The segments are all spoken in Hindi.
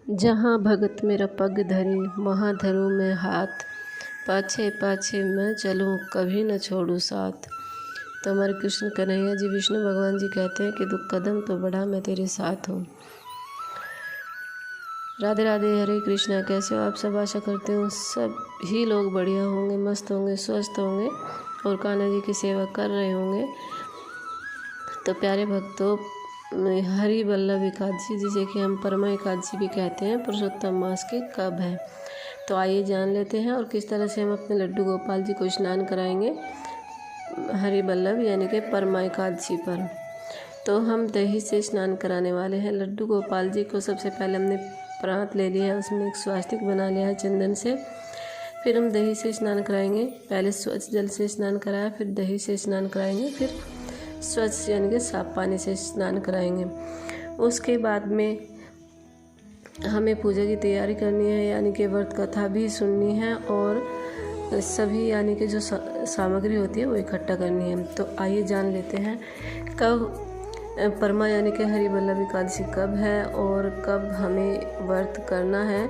जहाँ भगत मेरा पग धरी वहाँ धरूँ मैं हाथ, पाछे पाछे मैं चलूँ कभी न छोड़ूँ साथ। तो हमारे कृष्ण कन्हैया जी विष्णु भगवान जी कहते हैं कि 2 कदम तो बढ़ा मैं तेरे साथ हूँ। राधे राधे, हरे कृष्णा। कैसे हो आप सब? आशा करते हो सब ही लोग बढ़िया होंगे, मस्त होंगे, स्वस्थ होंगे और कान्हा जी की सेवा कर रहे होंगे। तो प्यारे भक्तों, हरि वल्लभ एकादशी, जिसे कि हम परमा एकादशी भी कहते हैं, पुरुषोत्तम मास के कब है, तो आइए जान लेते हैं और किस तरह से हम अपने लड्डू गोपाल जी को स्नान कराएंगे हरि वल्लभ यानी कि परमा एकादशी पर। तो हम दही से स्नान कराने वाले हैं लड्डू गोपाल जी को। सबसे पहले हमने प्रात ले लिया है, उसमें एक स्वास्तिक बना लिया है चंदन से। फिर हम दही से स्नान कराएंगे। पहले स्वच्छ जल से स्नान कराया, फिर दही से स्नान कराएंगे, फिर स्वच्छ यानी कि साफ पानी से स्नान कराएंगे। उसके बाद में हमें पूजा की तैयारी करनी है, यानी कि व्रत कथा भी सुननी है और सभी यानी कि जो सामग्री होती है वो इकट्ठा करनी है। तो आइए जान लेते हैं कब परमा यानी कि हरि वल्लभ एकादशी कब है और कब हमें व्रत करना है,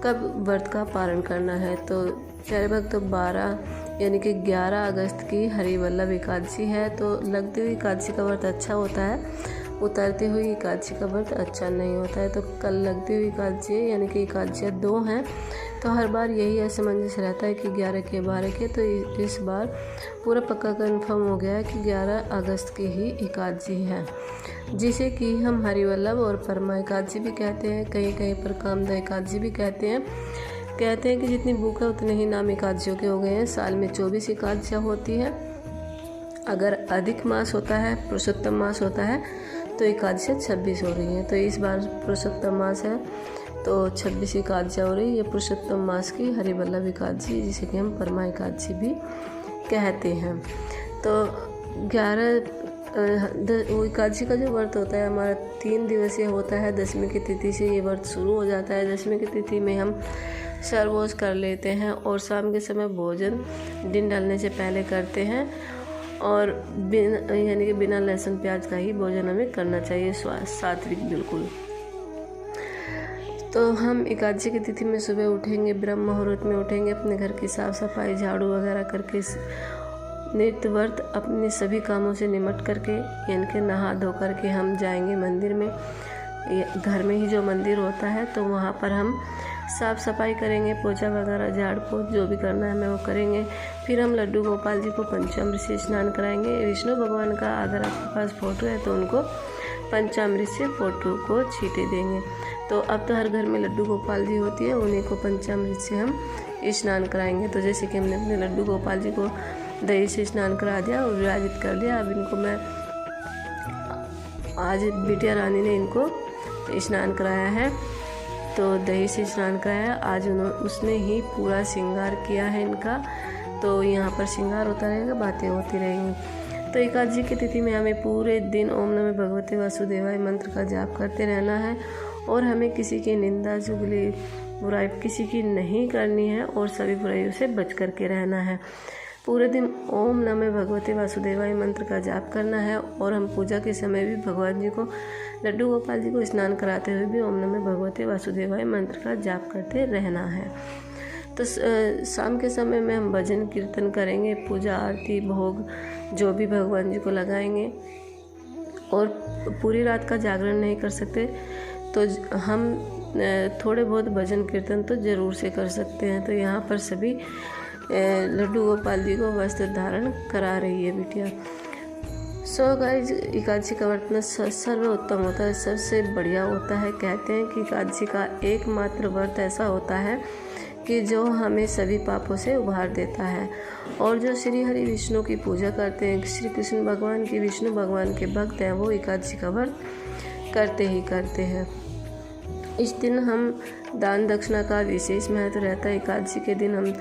कब व्रत का पारण करना है। तो प्यारे भक्त, 12 यानी कि 11 अगस्त की हरि वल्लभ एकादशी है। तो लगती हुई एकादशी का व्रत अच्छा होता है, उतरती हुई एकादशी का व्रत अच्छा नहीं होता है। तो कल लगती हुई एकादशी है, यानी कि एकादशियाँ 2 हैं। तो हर बार यही असमंजस रहता है कि 11 के 12 के। तो इस बार पूरा पक्का कंफर्म हो गया है कि 11 अगस्त की ही एकादशी है, जिसे कि हम हरि वल्लभ और परमा एकादशी भी कहते हैं। कहीं कहीं पर कामदा एकादशी भी कहते हैं कि जितनी भूख है उतने ही नाम एकादशियों के हो गए हैं। साल में 24 एकादशियाँ होती है। अगर अधिक मास होता है, पुरुषोत्तम मास होता है, तो एकादशियाँ 26 हो रही हैं। तो इस बार पुरुषोत्तम मास है तो 26 एकादशियाँ हो रही है। ये पुरुषोत्तम मास की हरि वल्लभ एकादशी, जिसे कि हम परमा एकादशी भी कहते हैं। तो 11 वो एकादशी का जो व्रत होता है हमारा 3 दिवसीय होता है। दशमी की तिथि से ये व्रत शुरू हो जाता है। दशमी की तिथि में हम सरवोज कर लेते हैं और शाम के समय भोजन दिन ढलने से पहले करते हैं और यानी कि बिना लहसुन प्याज का ही भोजन हमें करना चाहिए, सात्विक बिल्कुल। तो हम एकादशी की तिथि में सुबह उठेंगे, ब्रह्म मुहूर्त में उठेंगे, अपने घर की साफ सफाई झाड़ू वगैरह करके नित्य व्रत अपने सभी कामों से निमट करके यानी कि नहा धो करके हम जाएंगे मंदिर में। घर में ही जो मंदिर होता है तो वहाँ पर हम साफ़ सफाई करेंगे, पोछा वगैरह झाड़ पोछ जो भी करना है हमें वो करेंगे। फिर हम लड्डू गोपाल जी को पंचामृत से स्नान कराएंगे। विष्णु भगवान का अगर आपके पास फ़ोटो है तो उनको पंचामृत से फ़ोटो को छींटे देंगे। तो अब तो हर घर में लड्डू गोपाल जी होती है, उन्हीं को पंचामृत से हम स्नान कराएंगे। तो जैसे कि हमने अपने लड्डू गोपाल जी को दही से स्नान करा दिया और विराजित कर दिया। अब इनको मैं आज बिटिया रानी ने इनको स्नान कराया है, तो दही से स्नान कराया। आज उसने ही पूरा श्रृंगार किया है इनका। तो यहाँ पर श्रृंगार होता रहेगा, बातें होती रहेंगी। तो एकादशी की तिथि में हमें पूरे दिन ओम नमः भगवते वासुदेवाय मंत्र का जाप करते रहना है और हमें किसी की निंदा चुगली बुराई किसी की नहीं करनी है और सभी बुराइयों से बच करके रहना है। पूरे दिन ओम नमः भगवते वासुदेवाय मंत्र का जाप करना है और हम पूजा के समय भी भगवान जी को, लड्डू गोपाल जी को स्नान कराते हुए भी ओम नमः भगवते वासुदेवाय मंत्र का जाप करते रहना है। तो शाम के समय में हम भजन कीर्तन करेंगे, पूजा आरती भोग जो भी भगवान जी को लगाएंगे। और पूरी रात का जागरण नहीं कर सकते तो हम थोड़े बहुत भजन कीर्तन तो ज़रूर से कर सकते हैं। तो यहाँ पर सभी लड्डू गोपाल जी को वस्त्र धारण करा रही है बिटिया। सो गाइस, एकादशी का व्रत में सर्वोत्तम होता है, सबसे बढ़िया होता है। कहते हैं कि एकादशी का एकमात्र व्रत ऐसा होता है कि जो हमें सभी पापों से उबार देता है। और जो श्री हरि विष्णु की पूजा करते हैं, श्री कृष्ण भगवान की, विष्णु भगवान के भक्त हैं, वो एकादशी का व्रत करते ही करते हैं। इस दिन हम दान दक्षिणा का विशेष महत्व रहता है। एकादशी के दिन हम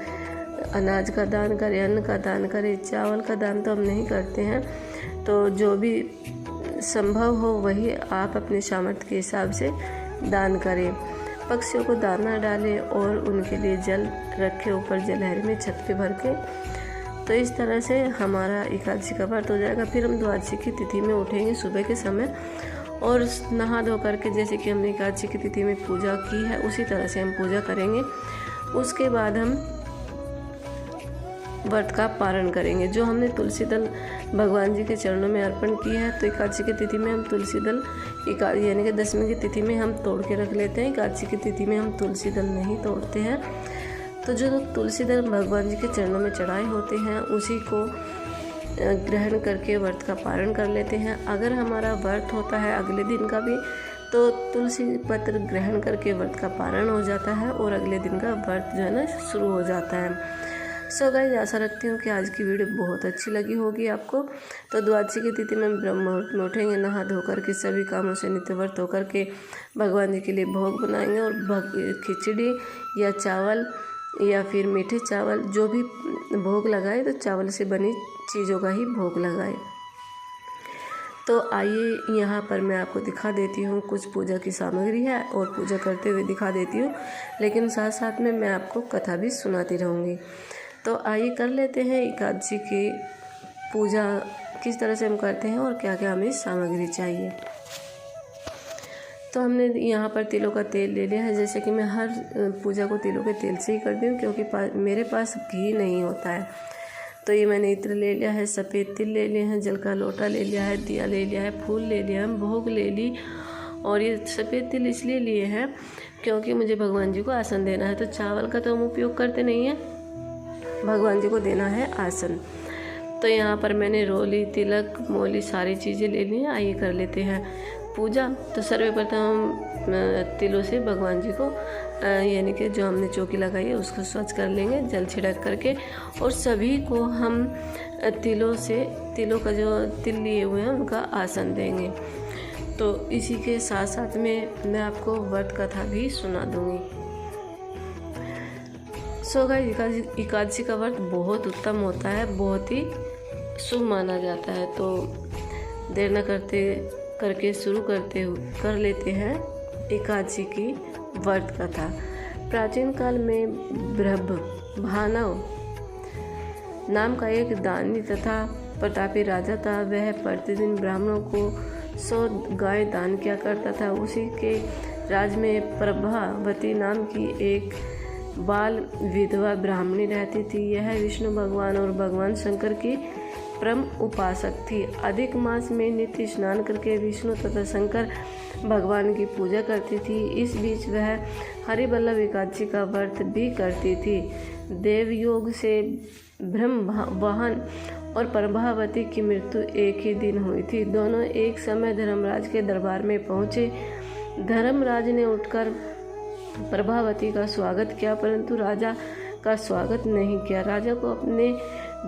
अनाज का दान करें, अन्न का दान करें, चावल का दान तो हम नहीं करते हैं। तो जो भी संभव हो वही आप अपने सामर्थ्य के हिसाब से दान करें। पक्षियों को दाना डालें और उनके लिए जल रखें ऊपर जलहरी में छत पे भर के। तो इस तरह से हमारा एकादशी का व्रत हो जाएगा। फिर हम द्वादशी की तिथि में उठेंगे सुबह के समय और नहा धो करके जैसे कि हमने एकादशी की तिथि में पूजा की है उसी तरह से हम पूजा करेंगे। उसके बाद हम व्रत का पारण करेंगे। जो हमने तुलसी दल भगवान जी के चरणों में अर्पण की है, तो एकादशी की तिथि में हम तुलसी दल यानी कि दशमी की तिथि में हम तोड़ के रख लेते हैं। एकादशी की तिथि में हम तुलसी दल नहीं तोड़ते हैं। तो जो तुलसी दल भगवान जी के चरणों में चढ़ाए होते हैं उसी को ग्रहण करके व्रत का पारण कर लेते हैं। अगर हमारा व्रत होता है अगले दिन का भी, तो तुलसी पत्र ग्रहण करके व्रत का पारण हो जाता है और अगले दिन का व्रत जो है ना शुरू हो जाता है। सो गाइस, आशा रखती हूँ कि आज की वीडियो बहुत अच्छी लगी होगी आपको। तो द्वादशी की तिथि में ब्रह्म मुहूर्त में उठेंगे, नहा धोकर के सभी कामों से नित्य व्रत होकर के भगवान जी के लिए भोग बनाएंगे और खिचड़ी या चावल या फिर मीठे चावल जो भी भोग लगाए तो चावल से बनी चीज़ों का ही भोग लगाए। तो आइए यहाँ पर मैं आपको दिखा देती हूँ, कुछ पूजा की सामग्री है और पूजा करते हुए दिखा देती हूँ, लेकिन साथ साथ में मैं आपको कथा भी सुनाती रहूँगी। तो आइए कर लेते हैं एकादशी की पूजा किस तरह से हम करते हैं और क्या क्या हमें सामग्री चाहिए। तो हमने यहाँ पर तिलों का तेल ले लिया है। जैसे कि मैं हर पूजा को तिलों के तेल से ही करती हूँ क्योंकि मेरे पास घी नहीं होता है। तो ये मैंने इत्र ले लिया है, सफ़ेद तिल ले लिए हैं, जल का लोटा ले लिया है, दिया ले लिया है, फूल ले लिया है, भोग ले ली। और ये सफ़ेद तिल इसलिए लिए हैं क्योंकि मुझे भगवान जी को आसन देना है। तो चावल का तो हम उपयोग करते नहीं हैं, भगवान जी को देना है आसन। तो यहाँ पर मैंने रोली, तिलक, मोली सारी चीज़ें ले ली हैं। आइए कर लेते हैं पूजा। तो सर्वप्रथम हम तिलों से भगवान जी को यानी कि जो हमने चौकी लगाई है उसको स्वच्छ कर लेंगे जल छिड़क करके, और सभी को हम तिलों का जो तिल लिए हुए हैं उनका आसन देंगे। तो इसी के साथ साथ में मैं आपको व्रत कथा भी सुना दूंगी। सो गाइस, एकादशी का व्रत बहुत उत्तम होता है, बहुत ही शुभ माना जाता है। तो देर न करके शुरू कर लेते हैं एकादशी की व्रत कथा। प्राचीन काल में भानव नाम का एक दानी तथा प्रतापी राजा था। वह प्रतिदिन ब्राह्मणों को 100 गाय दान किया करता था। उसी के राज में प्रभावती नाम की एक बाल विधवा ब्राह्मणी रहती थी। यह विष्णु भगवान और भगवान शंकर की परम उपासक थी। अधिक मास में नित्य स्नान करके विष्णु तथा शंकर भगवान की पूजा करती थी। इस बीच वह हरिवल्लभ एकादशी का व्रत भी करती थी। देवयोग से ब्रह्मवाहन और प्रभावती की मृत्यु एक ही दिन हुई थी। दोनों एक समय धर्मराज के दरबार में पहुँचे। धर्मराज ने उठकर प्रभावती का स्वागत किया, परंतु राजा का स्वागत नहीं किया। राजा को अपने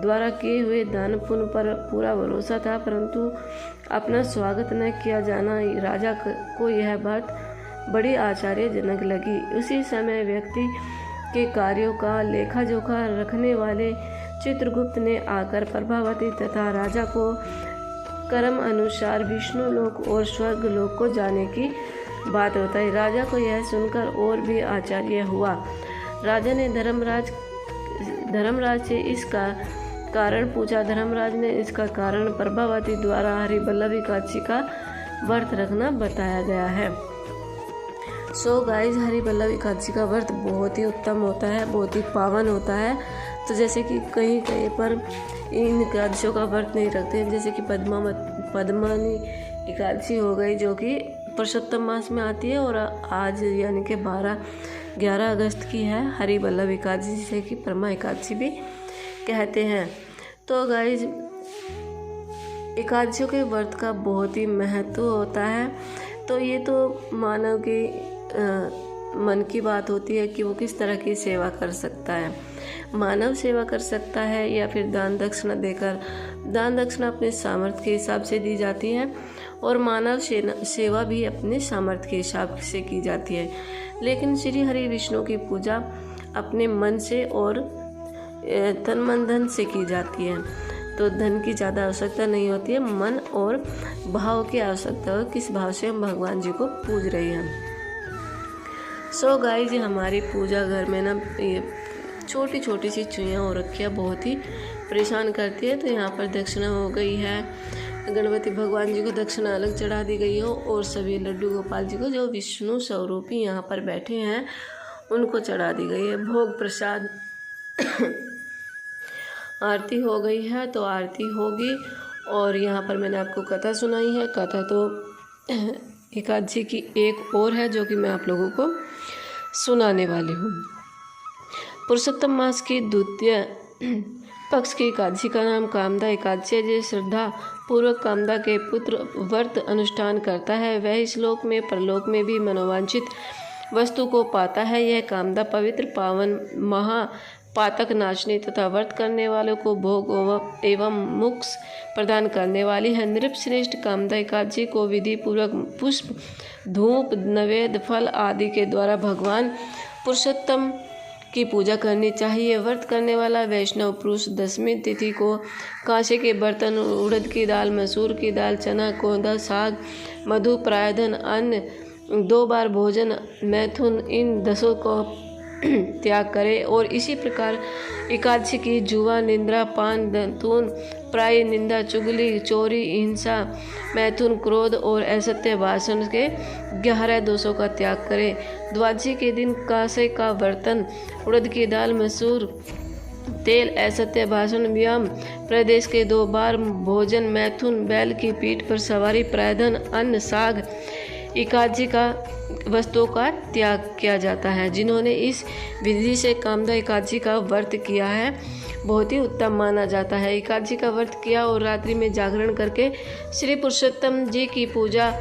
द्वारा किए हुए दान पुण्य पर पूरा भरोसा था, परंतु अपना स्वागत न किया जाना राजा को यह बात बड़ी आश्चर्यजनक लगी। उसी समय व्यक्ति के कार्यों का लेखा जोखा रखने वाले चित्रगुप्त ने आकर प्रभावती तथा राजा को कर्म अनुसार विष्णु लोक और स्वर्ग लोक को जाने की बात बताई। राजा को यह सुनकर और भी आश्चर्य हुआ। राजा ने धर्मराज से इसका कारण पूछा। धर्मराज ने इसका कारण प्रभावती द्वारा हरिवल्लभ एकादशी का व्रत रखना बताया गया है। सो गाइस, हरिवल्लभ एकादशी का व्रत बहुत ही उत्तम होता है, बहुत ही पावन होता है। तो जैसे कि कहीं पर इन एकादशियों का व्रत नहीं रखते हैं, जैसे कि पद्मानी एकादशी हो गई जो कि पुरुषोत्तम मास में आती है, और आज यानी कि 11 अगस्त की है हरिवल्लभ एकादशी, जिसे कि परमा एकादशी भी कहते हैं। तो गाइस, एकादशियों के व्रत का बहुत ही महत्व होता है। तो ये तो मानव के मन की बात होती है कि वो किस तरह की सेवा कर सकता है। मानव सेवा कर सकता है या फिर दान दक्षिणा देकर। दान दक्षिणा अपने सामर्थ्य के हिसाब से दी जाती है और मानव सेवा भी अपने सामर्थ्य के हिसाब से की जाती है। लेकिन श्री हरि विष्णु की पूजा अपने मन से और तन मन धन से की जाती है। तो धन की ज़्यादा आवश्यकता नहीं होती है, मन और भाव की आवश्यकता हो, किस भाव से हम भगवान जी को पूज रहे हैं। सो गाइस, हमारी पूजा घर में ना ये छोटी छोटी सी चुईयाँ हो रखी है, बहुत ही परेशान करती है। तो यहाँ पर दक्षिणा हो गई है, गणपति भगवान जी को दक्षिणा अलग चढ़ा दी गई हो और सभी लड्डू गोपाल जी को जो विष्णु स्वरूपी यहाँ पर बैठे हैं उनको चढ़ा दी गई है। भोग प्रसाद आरती हो गई है तो आरती होगी। और यहाँ पर मैंने आपको कथा सुनाई है। कथा तो एकादशी की एक और है जो कि मैं आप लोगों को सुनाने वाली हूँ। पुरुषोत्तम मास की द्वितीय पक्ष की एकादशी का नाम कामदा एकादशी है। जो श्रद्धा पूर्वक कामदा के पुत्र व्रत अनुष्ठान करता है वह इस लोक में परलोक में भी मनोवांछित वस्तु को पाता है। यह कामदा पवित्र पावन महापातक नाचने तथा व्रत करने वालों को भोग एवं मोक्ष प्रदान करने वाली है। नृपश्रेष्ठ कामदा एकादशी को विधि पूर्वक पुष्प धूप नैवेद्य फल आदि के द्वारा भगवान पुरुषोत्तम की पूजा करनी चाहिए। व्रत करने वाला वैष्णव पुरुष दशमी तिथि को कांसे के बर्तन, उड़द की दाल, मसूर की दाल, चना, कोंदा, साग, मधु, प्रायधन, अन्न, 2 बार भोजन, मैथुन, इन 10 को त्याग करे। और इसी प्रकार एकादशी की जुआ, निंद्रा, पान, धून, प्राय, निंदा, चुगली, चोरी, हिंसा, मैथुन, क्रोध और असत्य भाषण के 11 दोषों का त्याग करे। द्वादशी के दिन कांसे का बर्तन, उड़द की दाल, मसूर, तेल, असत्य भाषण, व्यायाम, प्रदेश के 2 बार भोजन, मैथुन, बैल की पीठ पर सवारी, प्रायधन, अन्न, साग, एकादशी का वस्तुओं का त्याग किया जाता है। जिन्होंने इस विधि से कामदा एकादशी का व्रत किया है बहुत ही उत्तम माना जाता है। एकादशी का व्रत किया और रात्रि में जागरण करके श्री पुरुषोत्तम जी की पूजा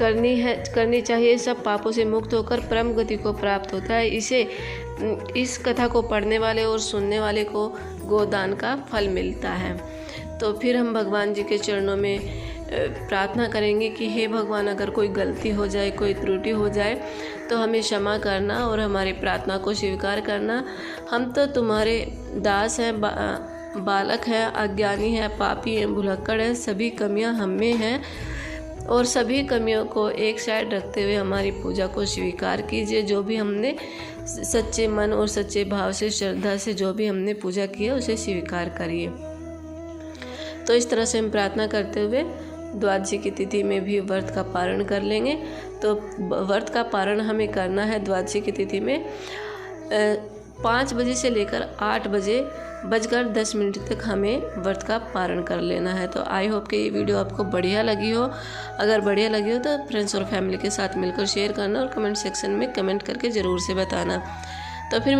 करनी चाहिए। सब पापों से मुक्त होकर परम गति को प्राप्त होता है। इस कथा को पढ़ने वाले और सुनने वाले को गोदान का फल मिलता है। तो फिर हम भगवान जी के चरणों में प्रार्थना करेंगे कि हे भगवान, अगर कोई गलती हो जाए, कोई त्रुटि हो जाए तो हमें क्षमा करना और हमारी प्रार्थना को स्वीकार करना। हम तो तुम्हारे दास हैं, बालक हैं, अज्ञानी हैं, पापी हैं, भुलक्कड़ हैं, सभी कमियां हम में हैं और सभी कमियों को एक साइड रखते हुए हमारी पूजा को स्वीकार कीजिए। जो भी हमने सच्चे मन और सच्चे भाव से, श्रद्धा से जो भी हमने पूजा की है उसे स्वीकार करिए। तो इस तरह से हम प्रार्थना करते हुए द्वादशी की तिथि में भी व्रत का पारण कर लेंगे। तो व्रत का पारण हमें करना है द्वादशी की तिथि में 5 बजे से लेकर 8 बजकर 10 मिनट तक हमें व्रत का पारण कर लेना है। तो आई होप कि ये वीडियो आपको बढ़िया लगी हो। अगर बढ़िया लगी हो तो फ्रेंड्स और फैमिली के साथ मिलकर शेयर करना और कमेंट सेक्शन में कमेंट करके ज़रूर से बताना। तो फिर